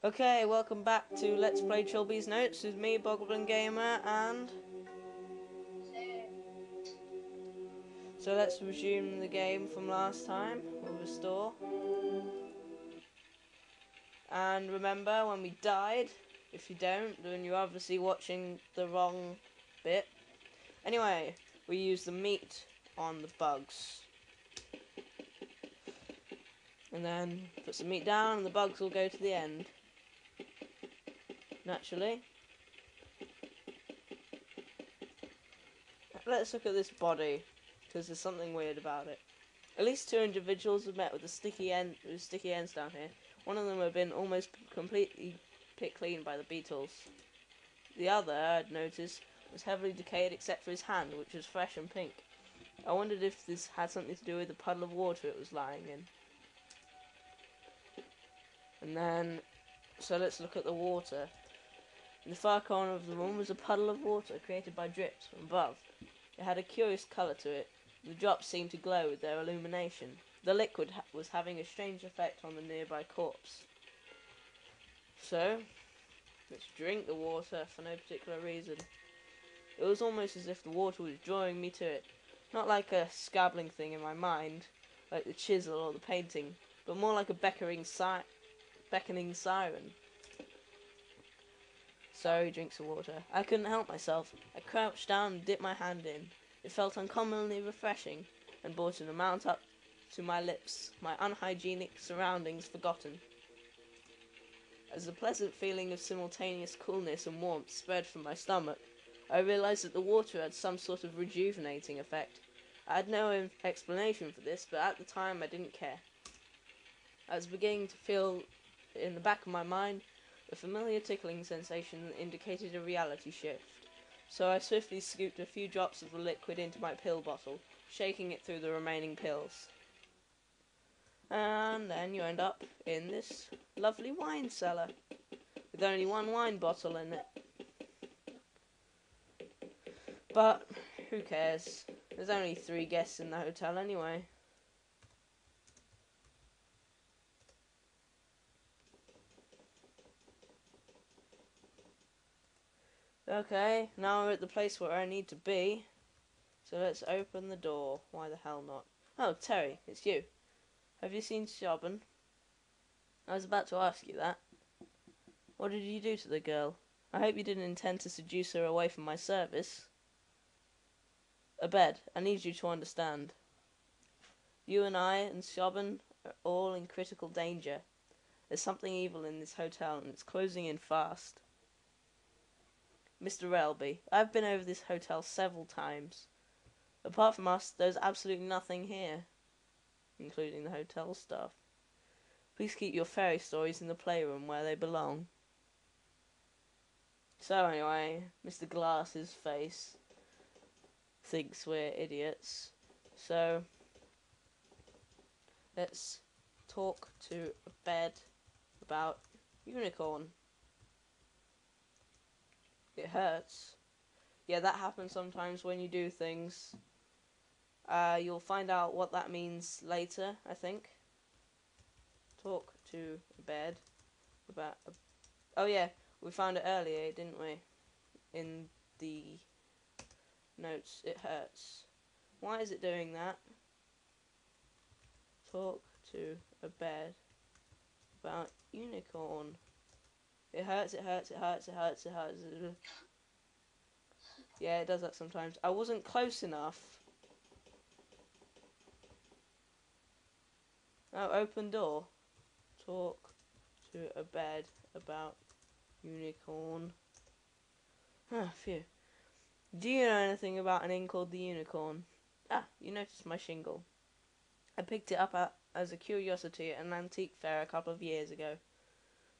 Okay, welcome back to Let's Play Trilby's Notes with me, Bogoblin Gamer, and... So let's resume the game from last time. We'll restore. And remember when we died, if you don't, then you're obviously watching the wrong bit. Anyway, we use the meat on the bugs. And then put some meat down and the bugs will go to the end. Naturally. Let's look at this body, because there's something weird about it. At least two individuals have met with sticky ends down here. One of them had been almost completely picked clean by the beetles. The other, I'd noticed, was heavily decayed except for his hand, which was fresh and pink. I wondered if this had something to do with the puddle of water it was lying in. And then, so let's look at the water. In the far corner of the room was a puddle of water created by drips from above. It had a curious colour to it. The drops seemed to glow with their illumination. The liquid was having a strange effect on the nearby corpse. So, let's drink the water for no particular reason. It was almost as if the water was drawing me to it. Not like a scabbling thing in my mind, like the chisel or the painting, but more like a beckoning siren. So he drinks the water. I couldn't help myself. I crouched down and dipped my hand in. It felt uncommonly refreshing, and brought an amount up to my lips, my unhygienic surroundings forgotten. As the pleasant feeling of simultaneous coolness and warmth spread from my stomach, I realized that the water had some sort of rejuvenating effect. I had no explanation for this, but at the time I didn't care. I was beginning to feel in the back of my mind a familiar tickling sensation that indicated a reality shift. So I swiftly scooped a few drops of the liquid into my pill bottle, shaking it through the remaining pills. And then you end up in this lovely wine cellar, with only one wine bottle in it. But, who cares? There's only 3 guests in the hotel anyway. Okay, now we're at the place where I need to be. So let's open the door. Why the hell not? Oh, Terry, it's you. Have you seen Siobhan? I was about to ask you that. What did you do to the girl? I hope you didn't intend to seduce her away from my service. Abed, I need you to understand. You and I and Siobhan are all in critical danger. There's something evil in this hotel and it's closing in fast. Mr. Relby, I've been over this hotel several times. Apart from us, there's absolutely nothing here, including the hotel staff. Please keep your fairy stories in the playroom where they belong. So anyway, Mr. Glass's face thinks we're idiots. So, let's talk to Abed about unicorn. It hurts. Yeah, that happens sometimes when you do things. You'll find out what that means later, I think. Talk to Abed about... Oh yeah, we found it earlier, didn't we? In the notes. It hurts. Why is it doing that? Talk to Abed about unicorn. It hurts, it hurts, it hurts, it hurts, it hurts. Yeah, it does that sometimes. I wasn't close enough. Oh, open door. Talk to Abed about unicorn. Ah, phew. Do you know anything about an inn called the Unicorn? Ah, you noticed my shingle. I picked it up as a curiosity at an antique fair a couple of years ago.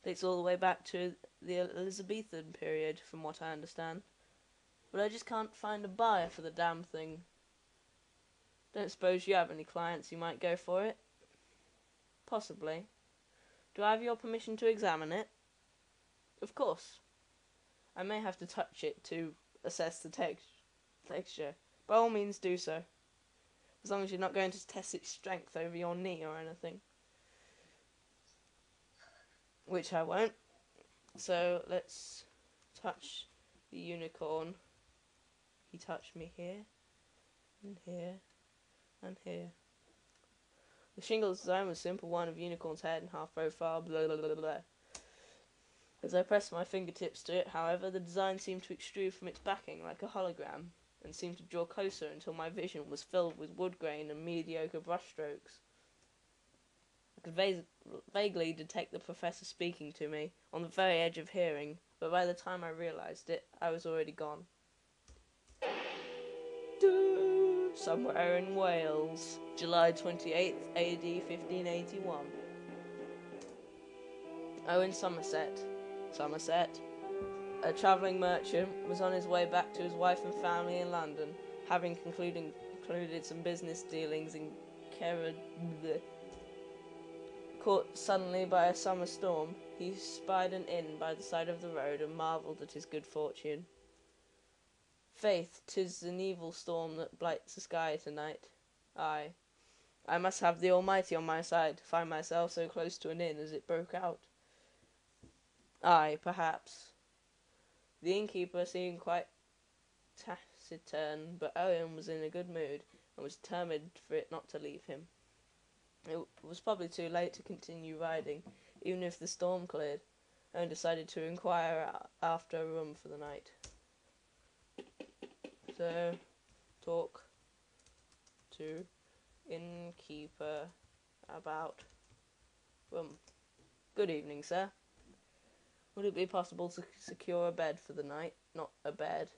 Dates all the way back to the Elizabethan period, from what I understand. But I just can't find a buyer for the damn thing. Don't suppose you have any clients who might go for it? Possibly. Do I have your permission to examine it? Of course. I may have to touch it to assess the texture. By all means do so. As long as you're not going to test its strength over your knee or anything. Which I won't. So let's touch the unicorn. He touched me here, and here, and here. The shingle design was a simple one of unicorn's head and half profile, blah blah blah blah. As I pressed my fingertips to it, however, the design seemed to extrude from its backing like a hologram, and seemed to draw closer until my vision was filled with wood grain and mediocre brushstrokes. I could vaguely detect the professor speaking to me, on the very edge of hearing, but by the time I realised it, I was already gone. Somewhere in Wales, July 28th, AD 1581. In Somerset, a travelling merchant was on his way back to his wife and family in London, having concluded some business dealings in Caught suddenly by a summer storm, he spied an inn by the side of the road and marvelled at his good fortune. Faith, 'tis an evil storm that blights the sky tonight. Aye, I must have the Almighty on my side to find myself so close to an inn as it broke out. Aye, perhaps. The innkeeper seemed quite taciturn, but Owen was in a good mood, and was determined for it not to leave him. It was probably too late to continue riding, even if the storm cleared, and decided to inquire after a room for the night. So, talk to innkeeper about room. Good evening, sir. Would it be possible to secure a bed for the night? Not a bed.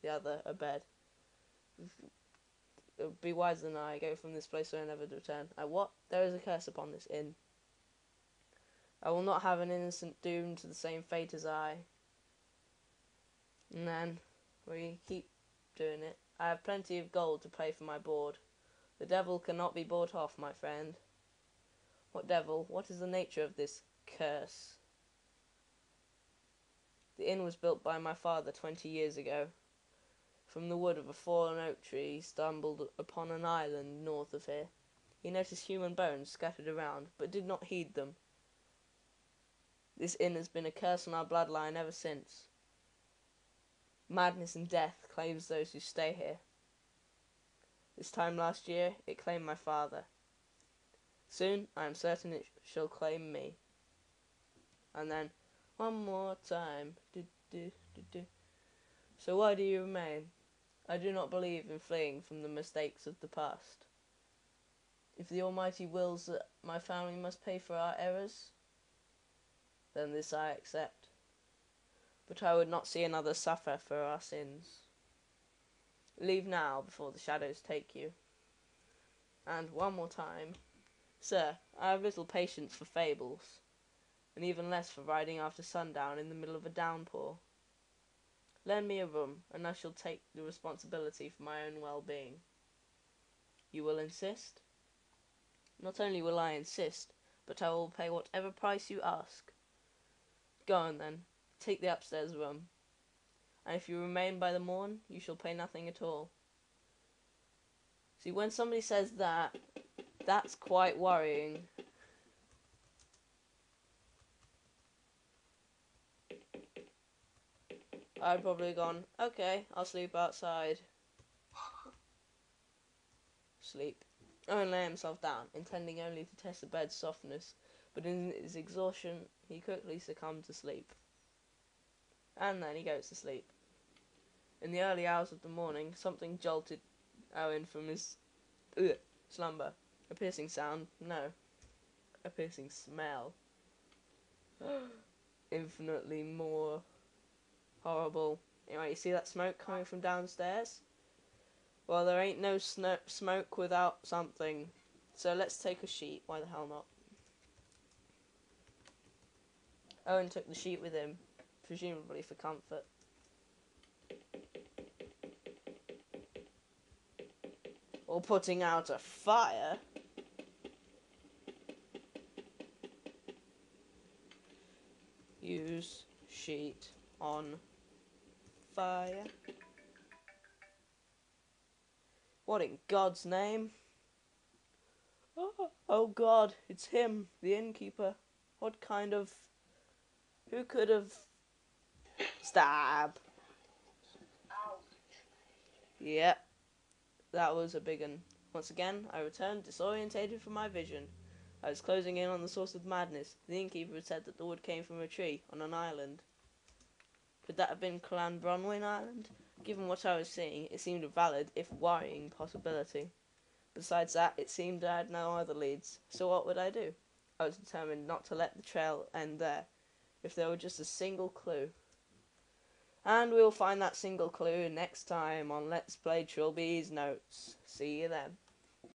The other, a bed. It would be wiser than I go from this place so I never return. What? There is a curse upon this inn. I will not have an innocent doomed to the same fate as I. And then, we keep doing it. I have plenty of gold to pay for my board. The devil cannot be bought off, my friend. What devil? What is the nature of this curse? The inn was built by my father 20 years ago. From the wood of a fallen oak tree he stumbled upon an island north of here. He noticed human bones scattered around, but did not heed them. This inn has been a curse on our bloodline ever since. Madness and death claims those who stay here. This time last year, it claimed my father. Soon, I am certain it shall claim me. And then, one more time. So why do you remain? I do not believe in fleeing from the mistakes of the past. If the Almighty wills that my family must pay for our errors, then this I accept. But I would not see another suffer for our sins. Leave now before the shadows take you. And one more time. Sir, I have little patience for fables, and even less for riding after sundown in the middle of a downpour. Lend me a room, and I shall take the responsibility for my own well-being. You will insist? Not only will I insist, but I will pay whatever price you ask. Go on, then. Take the upstairs room. And if you remain by the morn, you shall pay nothing at all. See, when somebody says that, that's quite worrying. I'd probably gone, okay, I'll sleep outside. Sleep. Owen lay himself down, intending only to test the bed's softness, but in his exhaustion he quickly succumbed to sleep. And then he goes to sleep. In the early hours of the morning, something jolted Owen from his slumber. A piercing sound? No. A piercing smell. Infinitely more horrible. Anyway, you see that smoke coming from downstairs? Well, there ain't no smoke without something. So let's take a sheet. Why the hell not? Owen took the sheet with him, presumably for comfort. Or putting out a fire. Use sheet on fire. What in God's name? Oh God, it's him, the innkeeper. What kind of Who could have... Stab. Yep, that was a big one. Once again, I returned disorientated from my vision. I was closing in on the source of madness. The innkeeper had said that the wood came from a tree on an island. Could that have been Clan Bronwyn Island? Given what I was seeing, it seemed a valid, if worrying, possibility. Besides that, it seemed I had no other leads, so what would I do? I was determined not to let the trail end there, if there were just a single clue. And we'll find that single clue next time on Let's Play Trilby's Notes. See you then.